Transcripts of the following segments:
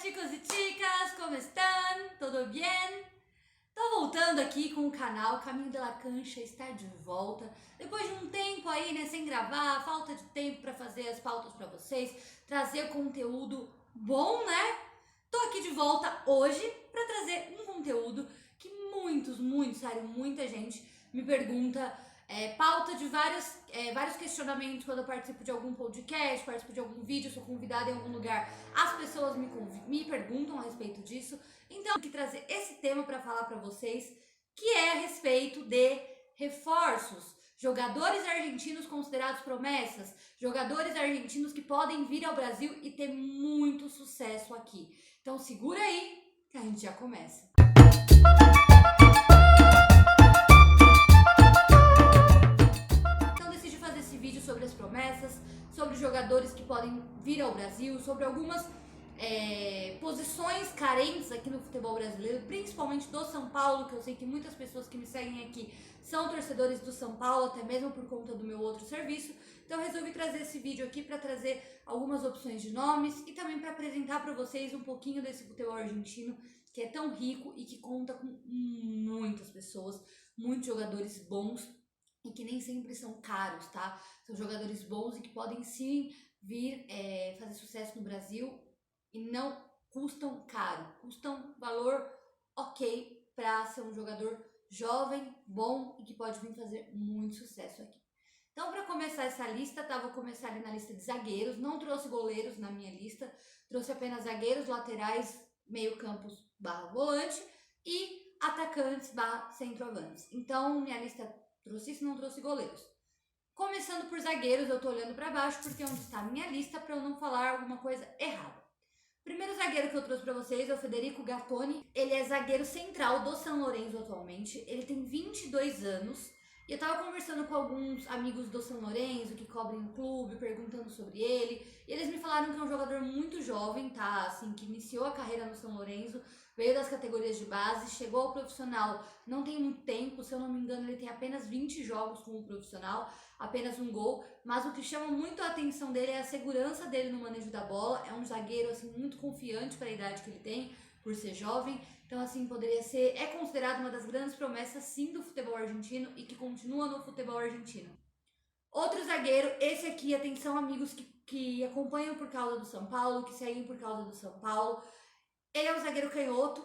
chicos e chicas, como estão? Tudo bem? Tô voltando aqui com o canal Caminho de la Cancha está de volta. Depois de um tempo aí, né, sem gravar, falta de tempo para fazer as pautas para vocês, trazer conteúdo bom, né? Tô aqui de volta hoje para trazer um conteúdo que sério, muita gente me pergunta, pauta de vários questionamentos quando eu participo de algum podcast, participo de algum vídeo, sou convidada em algum lugar, as pessoas me perguntam a respeito disso. Então, eu quis trazer esse tema para falar para vocês, que é a respeito de reforços. Jogadores argentinos considerados promessas, jogadores argentinos que podem vir ao Brasil e ter muito sucesso aqui. Então segura aí que a gente já começa. Então decidi fazer esse vídeo sobre as promessas, sobre jogadores que podem vir ao Brasil, sobre algumas posições carentes aqui no futebol brasileiro, principalmente do São Paulo, que eu sei que muitas pessoas que me seguem aqui são torcedores do São Paulo, até mesmo por conta do meu outro serviço. Então eu resolvi trazer esse vídeo aqui para trazer algumas opções de nomes e também para apresentar para vocês um pouquinho desse futebol argentino, que é tão rico e que conta com muitas pessoas, muitos jogadores bons e que nem sempre são caros, tá? São jogadores bons e que podem sim vir fazer sucesso no Brasil e não custam caro, custam valor ok para ser um jogador jovem, bom e que pode vir fazer muito sucesso aqui. Então, para começar essa lista, vou começar ali na lista de zagueiros. Não trouxe goleiros na minha lista, trouxe apenas zagueiros, laterais, meio-campos / volante e atacantes / centroavantes. Então, minha lista trouxe isso, não trouxe goleiros. Começando por zagueiros, eu tô olhando para baixo porque é onde está a minha lista para eu não falar alguma coisa errada. O primeiro zagueiro que eu trouxe para vocês é o Federico Gattoni. Ele é zagueiro central do São Lourenço atualmente. Ele tem 22 anos. E eu tava conversando com alguns amigos do São Lourenço que cobrem o clube, perguntando sobre ele. E eles me falaram que é um jogador muito jovem, tá? Assim, que iniciou a carreira no São Lourenço, veio das categorias de base, chegou ao profissional não tem muito tempo. Se eu não me engano, ele tem apenas 20 jogos como profissional, apenas um gol. Mas o que chama muito a atenção dele é a segurança dele no manejo da bola. É um zagueiro assim muito confiante para a idade que ele tem, por ser jovem. Então assim, é considerado uma das grandes promessas sim do futebol argentino e que continua no futebol argentino. Outro zagueiro, esse aqui, atenção amigos que acompanham por causa do São Paulo, que seguem por causa do São Paulo. Ele é um zagueiro canhoto,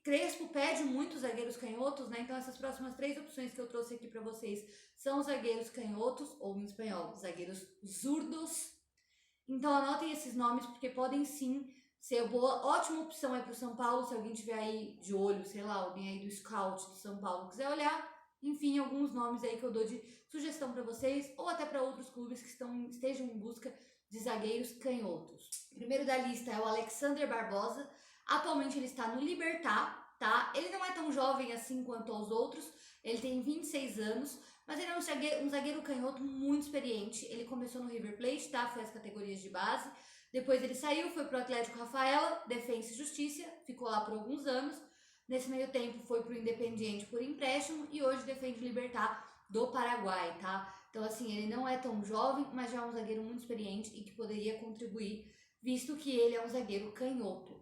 Crespo pede muitos zagueiros canhotos, né? Então essas próximas 3 opções que eu trouxe aqui para vocês são zagueiros canhotos, ou em espanhol, zagueiros zurdos. Então anotem esses nomes porque podem sim ser ótima opção aí pro São Paulo, se alguém tiver aí de olho, sei lá, alguém aí do scout do São Paulo quiser olhar. Enfim, alguns nomes aí que eu dou de sugestão para vocês, ou até para outros clubes que estejam em busca de zagueiros canhotos. O primeiro da lista é o Alexander Barbosa. Atualmente ele está no Libertad, tá? Ele não é tão jovem assim quanto aos outros, ele tem 26 anos, mas ele é um zagueiro canhoto muito experiente. Ele começou no River Plate, tá? Foi as categorias de base. Depois ele saiu, foi pro Atlético Rafaela, Defensa e Justiça, ficou lá por alguns anos. Nesse meio tempo foi pro Independiente por empréstimo e hoje defende o Libertad do Paraguai, tá? Então assim, ele não é tão jovem, mas já é um zagueiro muito experiente e que poderia contribuir, visto que ele é um zagueiro canhoto.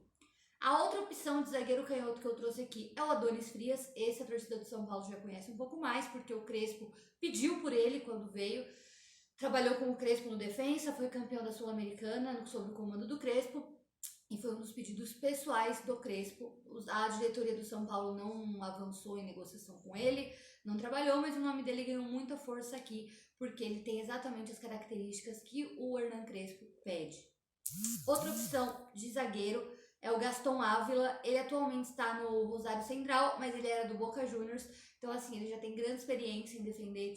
A outra opção de zagueiro canhoto que eu trouxe aqui é o Adonis Frias. Esse a torcida do São Paulo já conhece um pouco mais, porque o Crespo pediu por ele quando veio. Trabalhou com o Crespo no Defensa, foi campeão da Sul-Americana sob o comando do Crespo e foi um dos pedidos pessoais do Crespo. A diretoria do São Paulo não avançou em negociação com ele, não trabalhou, mas o nome dele ganhou muita força aqui, porque ele tem exatamente as características que o Hernan Crespo pede. Outra opção de zagueiro é o Gaston Ávila. Ele atualmente está no Rosário Central, mas ele era do Boca Juniors. Então, assim, ele já tem grande experiência em defender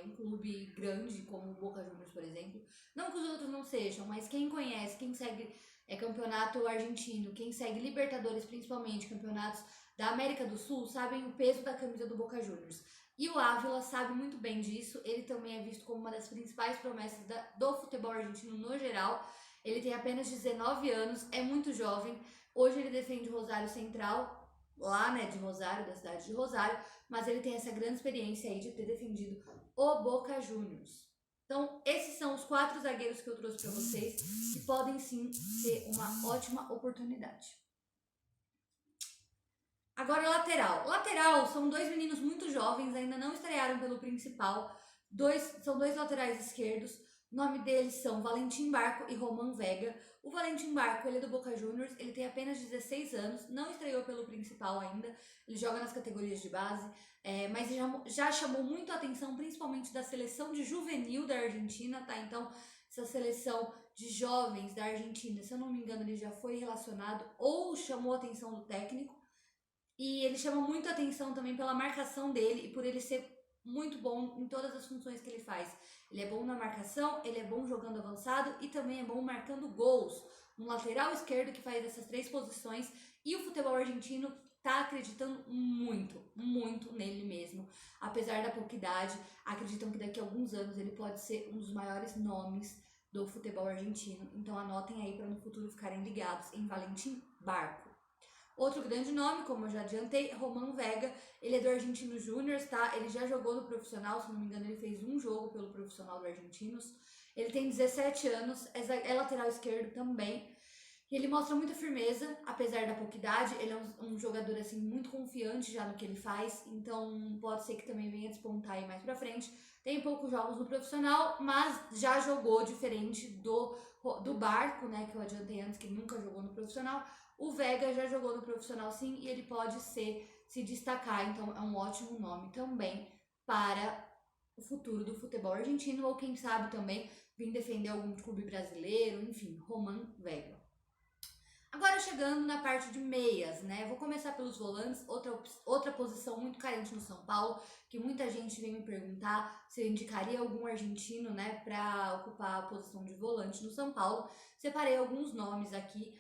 um clube grande, como o Boca Juniors, por exemplo. Não que os outros não sejam, mas quem conhece, quem segue campeonato argentino, quem segue Libertadores, principalmente campeonatos da América do Sul, sabem o peso da camisa do Boca Juniors. E o Ávila sabe muito bem disso. Ele também é visto como uma das principais promessas do futebol argentino no geral. Ele tem apenas 19 anos, é muito jovem. Hoje ele defende o Rosário Central, lá, né, de Rosário, da cidade de Rosário, mas ele tem essa grande experiência aí de ter defendido o Boca Juniors. Então, esses são os 4 zagueiros que eu trouxe para vocês, que podem sim ser uma ótima oportunidade. Agora, lateral. Lateral são 2 meninos muito jovens, ainda não estrearam pelo principal. São 2 laterais esquerdos. O nome deles são Valentim Barco e Roman Vega. O Valentim Barco, ele é do Boca Juniors, ele tem apenas 16 anos, não estreou pelo principal ainda, ele joga nas categorias de base, mas já chamou muito a atenção, principalmente da seleção de juvenil da Argentina, tá? Então, essa seleção de jovens da Argentina, se eu não me engano, ele já foi relacionado ou chamou a atenção do técnico. E ele chama muito a atenção também pela marcação dele e por ele ser muito bom em todas as funções que ele faz. Ele é bom na marcação, ele é bom jogando avançado e também é bom marcando gols. Um lateral esquerdo que faz essas 3 posições, e o futebol argentino tá acreditando muito, muito nele mesmo. Apesar da pouca idade, acreditam que daqui a alguns anos ele pode ser um dos maiores nomes do futebol argentino. Então anotem aí para no futuro ficarem ligados em Valentim Barco. Outro grande nome, como eu já adiantei, Roman Vega. Ele é do Argentinos Júnior, tá? Ele já jogou no profissional, se não me engano, ele fez um jogo pelo profissional do Argentinos. Ele tem 17 anos, é lateral esquerdo também. E ele mostra muita firmeza, apesar da pouca idade. Ele é um jogador, assim, muito confiante já no que ele faz. Então, pode ser que também venha despontar aí mais pra frente. Tem poucos jogos no profissional, mas já jogou diferente do Barco, né? Que eu adiantei antes, que nunca jogou no profissional. O Vega já jogou no profissional sim e ele pode se destacar, então é um ótimo nome também para o futuro do futebol argentino, ou quem sabe também vir defender algum clube brasileiro, enfim, Roman Vega. Agora chegando na parte de meias, né? Vou começar pelos volantes, outra posição muito carente no São Paulo, que muita gente vem me perguntar se eu indicaria algum argentino, né, para ocupar a posição de volante no São Paulo. Separei alguns nomes aqui.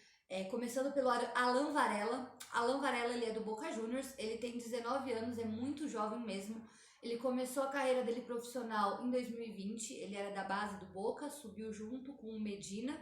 Começando pelo Alan Varela. Alan Varela, ele é do Boca Juniors, ele tem 19 anos, é muito jovem mesmo. Ele começou a carreira dele profissional em 2020, ele era da base do Boca, subiu junto com o Medina.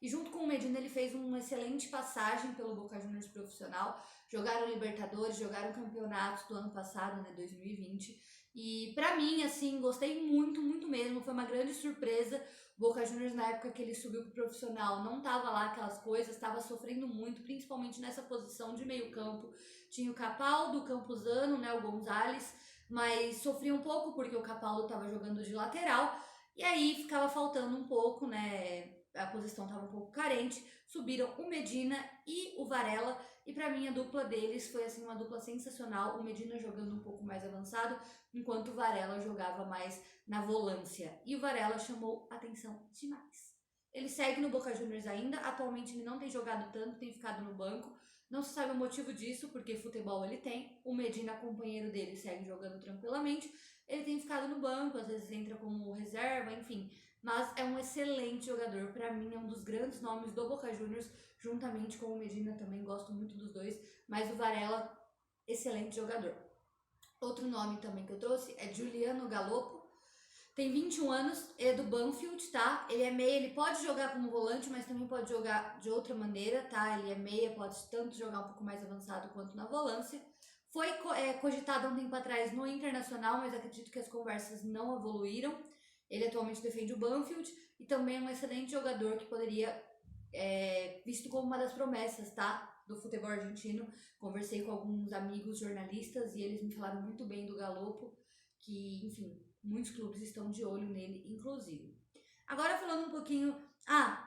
E junto com o Medina ele fez uma excelente passagem pelo Boca Juniors profissional. Jogaram Libertadores, jogaram campeonatos do ano passado, né, 2020. E pra mim, assim, gostei muito, muito mesmo. Foi uma grande surpresa. Boca Juniors, na época que ele subiu pro profissional, não tava lá aquelas coisas, tava sofrendo muito, principalmente nessa posição de meio campo. Tinha o Capaldo, o Campuzano, né, o Gonzalez, mas sofria um pouco porque o Capaldo tava jogando de lateral. E aí ficava faltando um pouco, né, a posição estava um pouco carente, subiram o Medina e o Varela, e para mim a dupla deles foi assim uma dupla sensacional, o Medina jogando um pouco mais avançado, enquanto o Varela jogava mais na volância, e o Varela chamou atenção demais. Ele segue no Boca Juniors ainda, atualmente ele não tem jogado tanto, tem ficado no banco, não se sabe o motivo disso, porque futebol ele tem, o Medina, companheiro dele, segue jogando tranquilamente, ele tem ficado no banco, às vezes entra como reserva, enfim, mas é um excelente jogador, para mim é um dos grandes nomes do Boca Juniors, juntamente com o Medina também, gosto muito dos dois, mas o Varela, excelente jogador. Outro nome também que eu trouxe é Giuliano Galoppo, tem 21 anos, ele é do Banfield, tá? Ele é meia, ele pode jogar como volante, mas também pode jogar de outra maneira, tá? Ele é meia, pode tanto jogar um pouco mais avançado quanto na volância. Foi cogitado há um tempo atrás no Internacional, mas acredito que as conversas não evoluíram. Ele atualmente defende o Banfield e também é um excelente jogador que poderia, visto como uma das promessas, tá? Do futebol argentino. Conversei com alguns amigos jornalistas e eles me falaram muito bem do Galoppo, que, enfim, muitos clubes estão de olho nele, inclusive. Agora falando um pouquinho...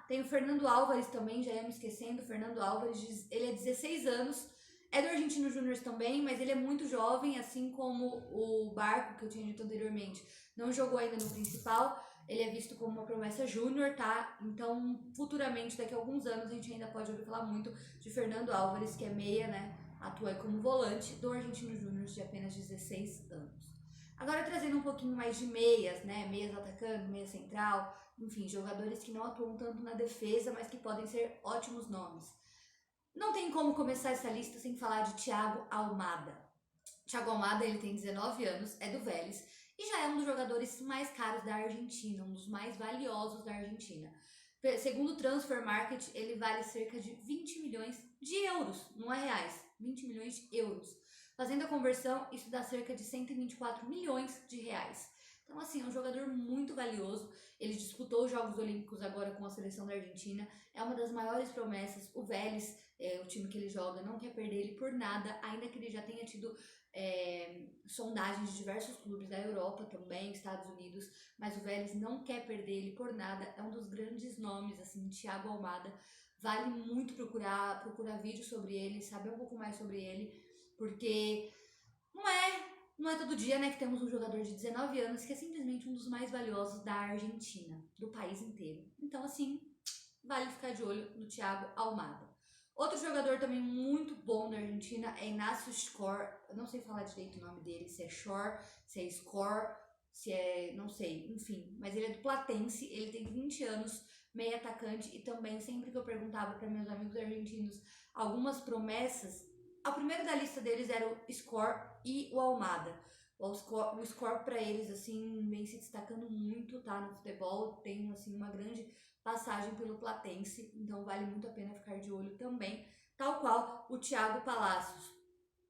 tem o Fernando Álvares também, já ia me esquecendo. O Fernando Álvares, ele é 16 anos, é do Argentinos Júnior também, mas ele é muito jovem, assim como o Barco, que eu tinha dito anteriormente. Não jogou ainda no principal, ele é visto como uma promessa júnior, tá? Então, futuramente, daqui a alguns anos, a gente ainda pode ouvir falar muito de Fernando Álvares, que é meia, né? Atua como volante do Argentinos Júnior de apenas 16 anos. Agora trazendo um pouquinho mais de meias, né? Meias atacando, meia central, enfim, jogadores que não atuam tanto na defesa, mas que podem ser ótimos nomes. Não tem como começar essa lista sem falar de Thiago Almada. Thiago Almada, ele tem 19 anos, é do Vélez e já é um dos jogadores mais caros da Argentina, um dos mais valiosos da Argentina. Segundo o Transfer Market, ele vale cerca de 20 milhões de euros, não é reais, 20 milhões de euros. Fazendo a conversão, isso dá cerca de 124 milhões de reais. Então, assim, é um jogador muito valioso. Ele disputou os Jogos Olímpicos agora com a seleção da Argentina. É uma das maiores promessas. O Vélez, o time que ele joga, não quer perder ele por nada, ainda que ele já tenha tido sondagens de diversos clubes da Europa também, Estados Unidos, mas o Vélez não quer perder ele por nada. É um dos grandes nomes, assim, Thiago Almada. Vale muito procurar vídeos sobre ele, saber um pouco mais sobre ele, porque não é todo dia, né, que temos um jogador de 19 anos que é simplesmente um dos mais valiosos da Argentina, do país inteiro. Então, assim, vale ficar de olho no Thiago Almada. Outro jogador também muito bom da Argentina é Inácio Schor. Eu não sei falar direito o nome dele, se é Schor, se é Score, se é, não sei, enfim. Mas ele é do Platense, ele tem 20 anos, meio atacante, e também sempre que eu perguntava para meus amigos argentinos algumas promessas, o primeiro da lista deles era o Score e o Almada. O Score para eles, assim, vem se destacando muito, tá, no futebol, tem, assim, uma grande passagem pelo Platense, então vale muito a pena ficar de olho também, tal qual o Thiago Palacios.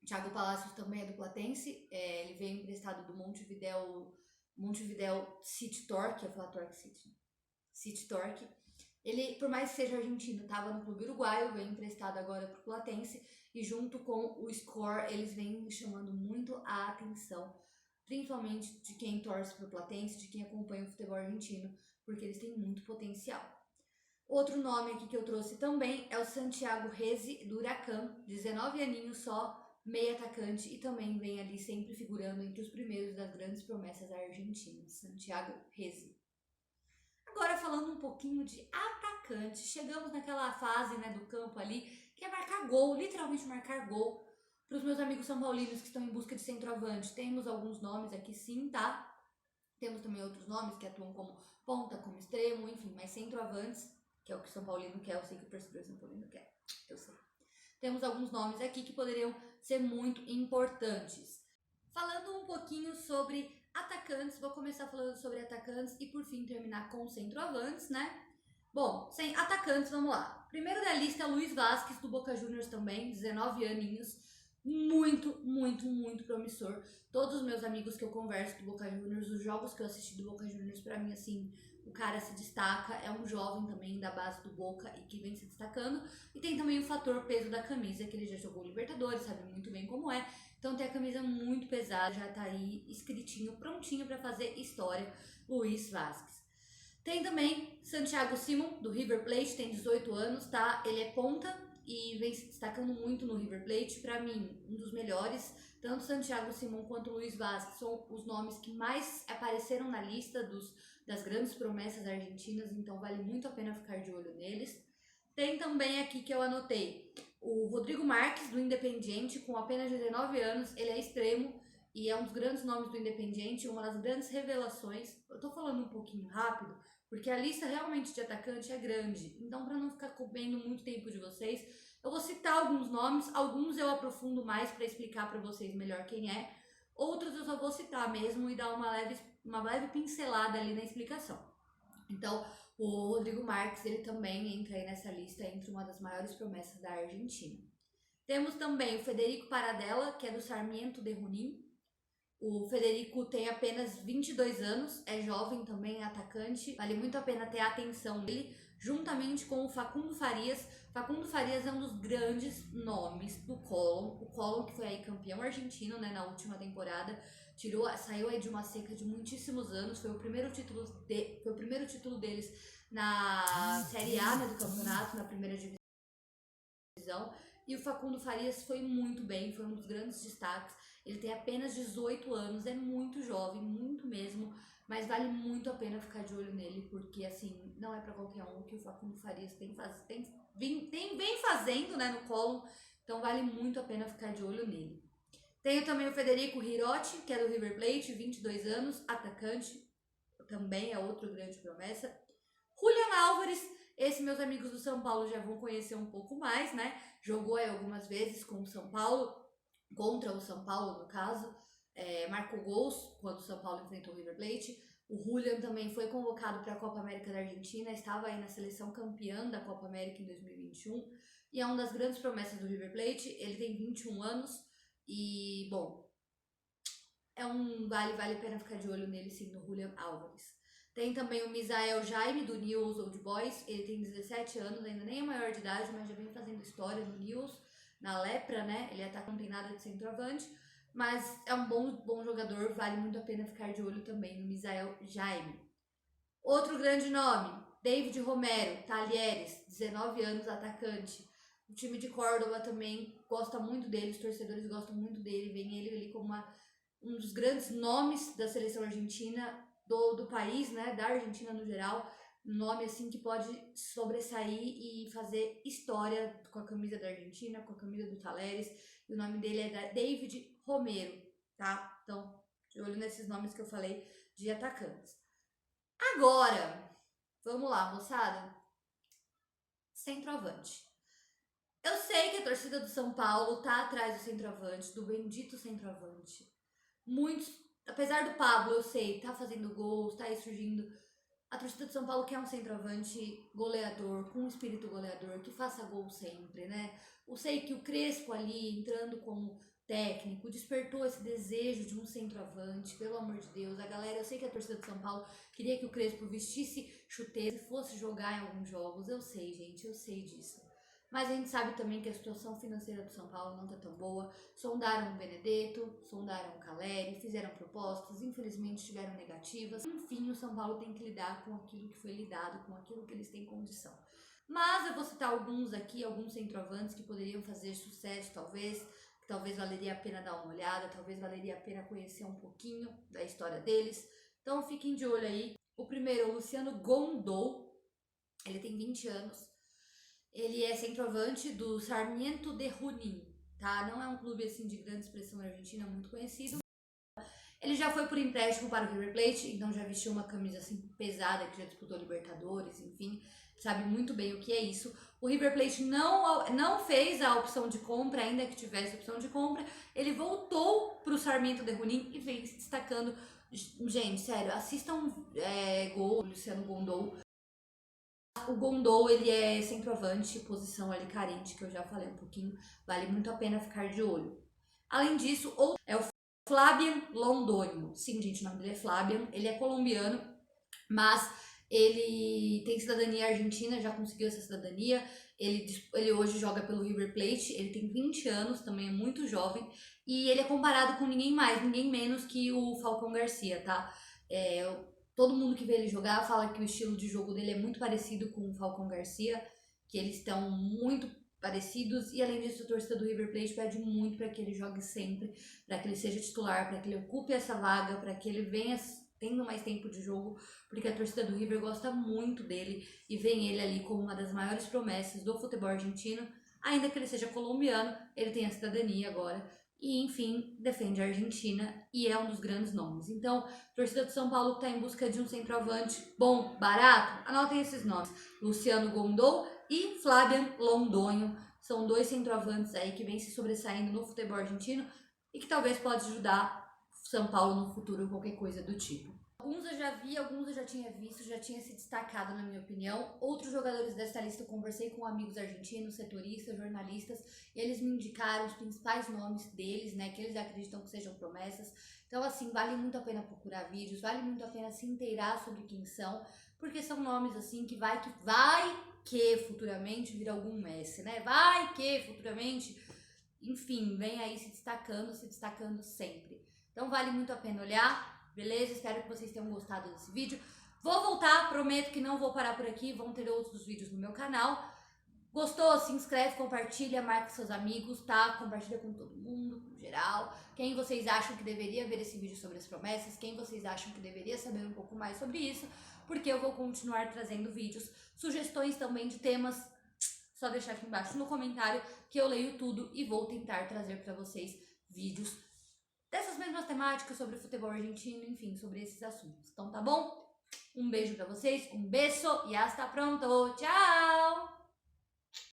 O Thiago Palacios também é do Platense, ele veio emprestado do Montevideo City Torque, eu ia falar Torque City, City Torque. Ele, por mais que seja argentino, estava no clube uruguaio, veio emprestado agora para o Platense, e junto com o Score, eles vêm chamando muito a atenção, principalmente de quem torce para o Platense, de quem acompanha o futebol argentino, porque eles têm muito potencial. Outro nome aqui que eu trouxe também é o Santiago Rezi, do Huracan, 19 aninhos só, meio atacante, e também vem ali sempre figurando entre os primeiros das grandes promessas argentinas, Santiago Rezi. Agora falando um pouquinho de atacante, chegamos naquela fase, né, do campo ali, que é marcar gol, literalmente marcar gol. Para os meus amigos são paulinos que estão em busca de centroavante, temos alguns nomes aqui sim, tá? Temos também outros nomes que atuam como ponta, como extremo, enfim, mas centroavantes, que é o que o São Paulino quer, eu sei que o torcedor São Paulino quer, eu sei. Temos alguns nomes aqui que poderiam ser muito importantes. Falando um pouquinho sobre atacantes, vou começar falando sobre atacantes e por fim terminar com centroavantes, né? Bom, sem atacantes, vamos lá. Primeiro da lista é Luiz Vasquez, do Boca Juniors também, 19 aninhos. Muito, muito, muito promissor. Todos os meus amigos que eu converso do Boca Juniors, os jogos que eu assisti do Boca Juniors, pra mim, assim, o cara se destaca. É um jovem também da base do Boca e que vem se destacando. E tem também o fator peso da camisa, que ele já jogou Libertadores, sabe muito bem como é. Então tem a camisa muito pesada, já tá aí escritinho, prontinho pra fazer história, Luiz Vasquez. Tem também Santiago Simon, do River Plate, tem 18 anos, tá? Ele é ponta e vem se destacando muito no River Plate. Pra mim, um dos melhores. Tanto Santiago Simon quanto Luiz Vasquez são os nomes que mais apareceram na lista das grandes promessas argentinas, então vale muito a pena ficar de olho neles. Tem também aqui que eu anotei o Rodrigo Marques, do Independiente, com apenas 19 anos. Ele é extremo e é um dos grandes nomes do Independiente, uma das grandes revelações. Eu tô falando um pouquinho rápido, porque a lista realmente de atacante é grande. Então, para não ficar comendo muito tempo de vocês, eu vou citar alguns nomes, alguns eu aprofundo mais para explicar para vocês melhor quem é, outros eu só vou citar mesmo e dar uma leve pincelada ali na explicação. Então, o Rodrigo Marques, ele também entra aí nessa lista, entre uma das maiores promessas da Argentina. Temos também o Federico Paradella, que é do Sarmiento de Junín. O Federico tem apenas 22 anos, é jovem também, é atacante, vale muito a pena ter a atenção dele, juntamente com o Facundo Farias. Facundo Farias é um dos grandes nomes do Colón, o Colón que foi aí campeão argentino, né, na última temporada, saiu aí de uma seca de muitíssimos anos, foi o primeiro título deles na Série A, né, do campeonato, na primeira divisão, e o Facundo Farias foi muito bem, foi um dos grandes destaques. Ele tem apenas 18 anos, é muito jovem, muito mesmo, mas vale muito a pena ficar de olho nele, porque assim, não é para qualquer um que o Facundo Farias vem fazendo, né, no Colón, então vale muito a pena ficar de olho nele. Tenho também o Federico Hirotti, que é do River Plate, 22 anos, atacante, também é outro grande promessa. Julian Álvares, esse meus amigos do São Paulo já vão conhecer um pouco mais, né, jogou aí algumas vezes com o São Paulo, contra o São Paulo, no caso, marcou gols quando o São Paulo enfrentou o River Plate. O Julian também foi convocado para a Copa América da Argentina, estava aí na seleção campeã da Copa América em 2021 e é uma das grandes promessas do River Plate. Ele tem 21 anos e, bom, vale a pena ficar de olho nele sim, no Julián Álvares. Tem também o Misael Jaime, do Newell's Old Boys. Ele tem 17 anos, ainda nem é maior de idade, mas já vem fazendo história no Newell's, na Lepra, né? Ele não tem nada de centroavante, mas é um bom jogador, vale muito a pena ficar de olho também no Misael Jaime. Outro grande nome, David Romero, Talheres, 19 anos, atacante. O time de Córdoba também gosta muito dele, os torcedores gostam muito dele, vem ele ali como um dos grandes nomes da seleção argentina, do país, né, da Argentina no geral, um nome assim que pode sobressair e fazer história com a camisa da Argentina, com a camisa do Talheres, e o nome dele é David Romero, tá? Então, de olho nesses nomes que eu falei de atacantes. Agora, vamos lá, moçada. Centroavante. Eu sei que a torcida do São Paulo tá atrás do centroavante, do bendito centroavante. Muitos, apesar do Pablo, eu sei, tá fazendo gols, tá aí surgindo. A torcida do São Paulo quer um centroavante goleador, com um espírito goleador, que faça gol sempre, né? Eu sei que o Crespo ali, entrando como técnico, despertou esse desejo de um centroavante, pelo amor de Deus. A galera, eu sei que a torcida do São Paulo queria que o Crespo vestisse chuteira e fosse jogar em alguns jogos. Eu sei, gente, eu sei disso. Mas a gente sabe também que a situação financeira do São Paulo não tá tão boa. Sondaram o Benedetto, sondaram o Caleri, fizeram propostas, infelizmente tiveram negativas. Enfim, o São Paulo tem que lidar com aquilo que foi lidado, com aquilo que eles têm condição. Mas eu vou citar alguns aqui, alguns centroavantes que poderiam fazer sucesso, que talvez valeria a pena dar uma olhada, talvez valeria a pena conhecer um pouquinho da história deles. Então fiquem de olho aí. O primeiro é o Luciano Gondou, ele tem 20 anos. Ele é centroavante do Sarmiento de Junín, tá? Não é um clube assim de grande expressão argentina, muito conhecido. Ele já foi por empréstimo para o River Plate, então já vestiu uma camisa assim pesada, que já disputou Libertadores, enfim, sabe muito bem o que é isso. O River Plate não fez a opção de compra, ainda que tivesse opção de compra. Ele voltou para o Sarmiento de Junín e vem se destacando. Gente, sério, assistam gol do Luciano Gondou. O Gondou, ele é centroavante, posição ali carente, que eu já falei um pouquinho, vale muito a pena ficar de olho. Além disso, é o Flabian Londoño. Sim, gente, o nome dele é Flabian, ele é colombiano, mas ele tem cidadania argentina, já conseguiu essa cidadania. Ele hoje joga pelo River Plate, ele tem 20 anos, também é muito jovem, e ele é comparado com ninguém mais, ninguém menos que o Falcão Garcia, tá? Todo mundo que vê ele jogar fala que o estilo de jogo dele é muito parecido com o Falcão Garcia, que eles estão muito parecidos, e além disso a torcida do River Plate pede muito para que ele jogue sempre, para que ele seja titular, para que ele ocupe essa vaga, para que ele venha tendo mais tempo de jogo, porque a torcida do River gosta muito dele e vê ele ali como uma das maiores promessas do futebol argentino, ainda que ele seja colombiano, ele tem a cidadania agora, e enfim, defende a Argentina e é um dos grandes nomes. Então, torcida de São Paulo que está em busca de um centroavante bom, barato, anotem esses nomes: Luciano Gondou e Flabian Londoño. São dois centroavantes aí que vêm se sobressaindo no futebol argentino e que talvez pode ajudar São Paulo no futuro, qualquer coisa do tipo. Alguns eu já vi, alguns eu já tinha visto, já tinha se destacado na minha opinião. Outros jogadores dessa lista eu conversei com amigos argentinos, setoristas, jornalistas, e eles me indicaram os principais nomes deles, né, que eles acreditam que sejam promessas. Então assim, vale muito a pena procurar vídeos, vale muito a pena se inteirar sobre quem são, porque são nomes assim que vai que futuramente vira algum Messi, né? Vai que futuramente, enfim, vem aí se destacando sempre. Então vale muito a pena olhar. Beleza? Espero que vocês tenham gostado desse vídeo. Vou voltar, prometo que não vou parar por aqui, vão ter outros vídeos no meu canal. Gostou? Se inscreve, compartilha, marca seus amigos, tá? Compartilha com todo mundo, no geral. Quem vocês acham que deveria ver esse vídeo sobre as promessas? Quem vocês acham que deveria saber um pouco mais sobre isso? Porque eu vou continuar trazendo vídeos. Sugestões também de temas, só deixar aqui embaixo no comentário que eu leio tudo e vou tentar trazer para vocês vídeos dessas mesmas temáticas sobre o futebol argentino, enfim, sobre esses assuntos. Então tá bom? Um beijo pra vocês, um beijo e hasta pronto. Tchau!